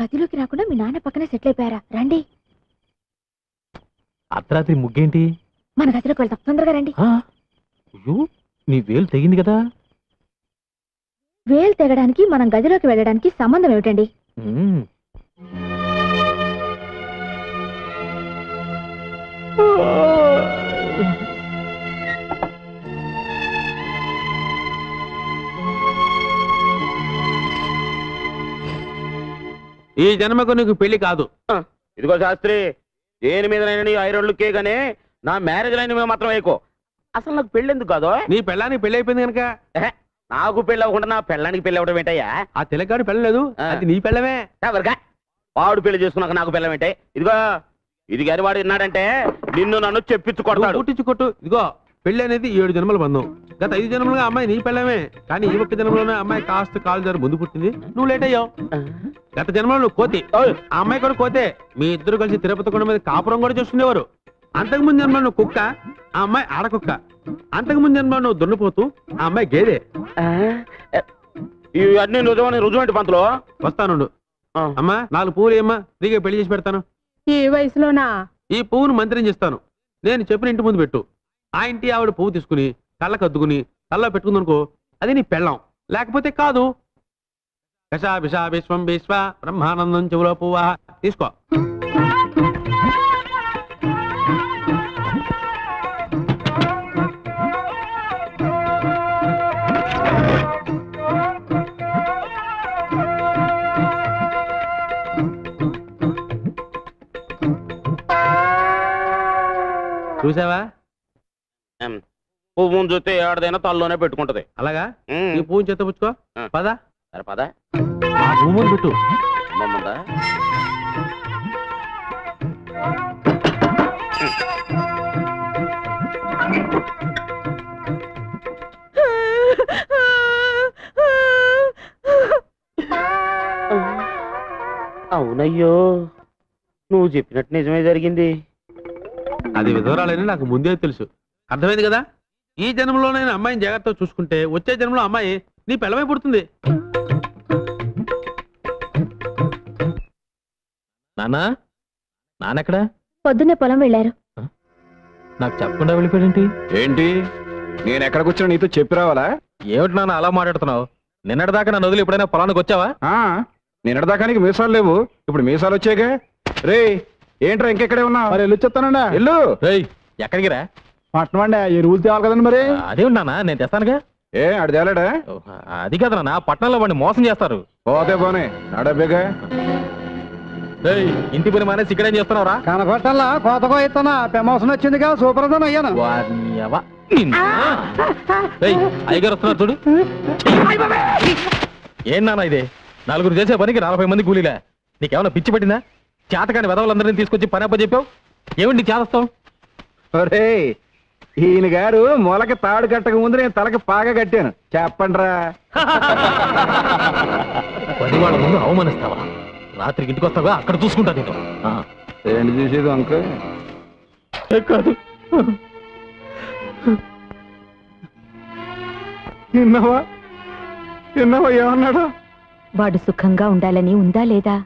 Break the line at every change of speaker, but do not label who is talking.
గదిలోకి రాకుండా మీ నాన్న పక్కనే సెటిల్ అయిపోయారా? రండి.
అర్ధరాత్రి ముగ్గేంటి?
మన గదిలోకి వెళ్తాం, తొందరగా రండి.
అయ్యో, నీ వేలు తెగింది కదా.
వేలు తెగడానికి మనం గదిలోకి వెళ్ళడానికి సంబంధం ఏమిటండి?
ఈ జన్మకు నీకు పెళ్లి కాదు.
ఇదిగో శాస్త్రి, దేని మీద నీ ఐరోళ్ళకే గానీ నా మ్యారేజ్ లైన్ మీద మాత్రం వేయకో. అసలు నాకు పెళ్లి ఎందుకు కాదు?
నీ పెళ్ళానికి పెళ్లి అయిపోయింది కనుక.
నాకు పెళ్లి అవ్వకుండా నా పెళ్ళానికి పెళ్లి అవ్వడం ఏంటయ్యా?
ఆ తెలగాడు పెళ్ళలేదు, అది నీ పెళ్ళమే.
ఎవరికా వాడు పెళ్లి చేసుకున్నాక నాకు పెళ్ళం ఏంటే? ఇదిగో ఇది గారి వాడు విన్నాడంటే నిన్ను నన్ను చెప్పించుకొడతాడు.
పుట్టించుకొట్టు. ఇదిగో పెళ్లి అనేది 7 జన్మల బంధం. గత 5 జన్మలుగా అమ్మాయి నీ పెళ్ళమే. కానీ ఈ ఒక్క జన్మలోనే అమ్మాయి కాస్త కాలు జారి ముందు పుట్టింది, నువ్వు లేట్ అయ్యావు. గత జన్మలో నువ్వు కోతి, ఆ అమ్మాయి కూడా కోతే. మీ ఇద్దరు కలిసి తిరుపతి కొండ మీద కాపురం కూడా చూసుకునేవారు. అంతకుముందు జన్మలో నువ్వు కుక్క, ఆ అమ్మాయి ఆడకుక్క. అంతకుముందు జన్మలో నువ్వు దున్నపోతూ, ఆ అమ్మాయి గేదె.
ఇవన్నీ నిజమని రుజువేంటి పంతులు?
వస్తానుండు. అమ్మా 4 పువ్వులు ఏమ్మా, ఫ్రీగా పెళ్లి చేసి పెడతాను.
ఈ వయసులోనా?
ఈ పువ్వును మంత్రం చేస్తాను, నేను చెప్పిన ఇంటి ముందు పెట్టు. ఆ ఇంటి ఆవిడ పువ్వు తీసుకుని కళ్ళకు అద్దుకుని కళ్ళలో పెట్టుకుందనుకో, అది నీ పెళ్ళం. లేకపోతే కాదు. కషా విషా విశ్వం విశ్వ బ్రహ్మానందం చెవులో పువ్వా. తీసుకో. చూసావా?
పువ్వు చూస్తే ఏడదైనా తల్లోనే పెట్టుకుంటది.
అలాగా? ఈ పువ్వుని చేత పుచ్చుకో. పద.
సరే పద.
పువ్వు పెట్టు.
అమ్మమ్మందా? అవునయ్యో, నువ్వు చెప్పినట్టు నిజమే జరిగింది.
అది విధవరాలని నాకు ముందే తెలుసు. అర్థమైంది కదా? ఈ జన్మలో నేను అమ్మాయిని జాగ్రత్తగా చూసుకుంటే వచ్చే జన్మలో అమ్మాయి నీ పిల్లమై పుడుతుంది. నాన్నా, నాన్నెక్కడా?
పొద్దున్నే పొలం వెళ్ళారు.
నాకు చెప్పకుండా వెళ్ళిపోయాడేంటి?
ఏంటి, నేను ఎక్కడ కూర్చున్నా నీతో చెప్పి రావాలా?
ఏమిటి నాన్న అలా మాట్లాడుతున్నావు? నిన్నటిదాకా నన్ను వదిలి ఎప్పుడైనా పొలానికి వచ్చావా?
నిన్నటిదాకా నీకు మీసాలు లేవు, ఇప్పుడు మీసాలు వచ్చాగా. రే ఏంట్రా ఇంకెక్కడే ఉన్నా?
మరి వెళ్ళి చెప్తానండి.
ఎల్లు.
ఎక్కడికి రా?
పట్టణం అండి, ఈ రూల్ తేవాలి కదండి. మరి
అదేమిటి నాన్న, నేను తెస్తానుగా.
ఏ ఆడు తేలాడా?
అది కదా నాన్న, పట్టణంలో వాడిని మోసం చేస్తారు.
పోతే పోనే నడబేగా.
ఇంటి పని మానేసి ఇక్కడేం చేస్తున్నావురా?
కనపట్టంలా కోతకో ఇస్తున్నా, ప్రమోషన్ వచ్చిందిగా, సూపర్వైజర్ అయ్యాను.
అయ్యగారు వస్తున్నారు చూడు. ఏం నాన్న ఇది? 4 చేసే పనికి 40 మంది కూలీలే. నీకేమన్నా పిచ్చి పట్టిందా? చేతకాని వెధవలందరినీ తీసుకొచ్చి పని అప్ప చెప్పావు. ఏమిటి చేస్తావు?
ఒరే, ఈయన గారు మొలక తాడు కట్టక ముందు నేను తలకి పాగా కట్టాను. చెప్పండిరా.
10 వాళ్ళ ముందు అవమానిస్తావా? రాత్రికి ఇంటికి వస్తావా? అక్కడ చూసుకుంటా నేను.
ఏంటి చూసేది అంక
కాదు.
విన్నావా ఏమన్నాడు?
వాడు సుఖంగా ఉండాలని ఉందా లేదా?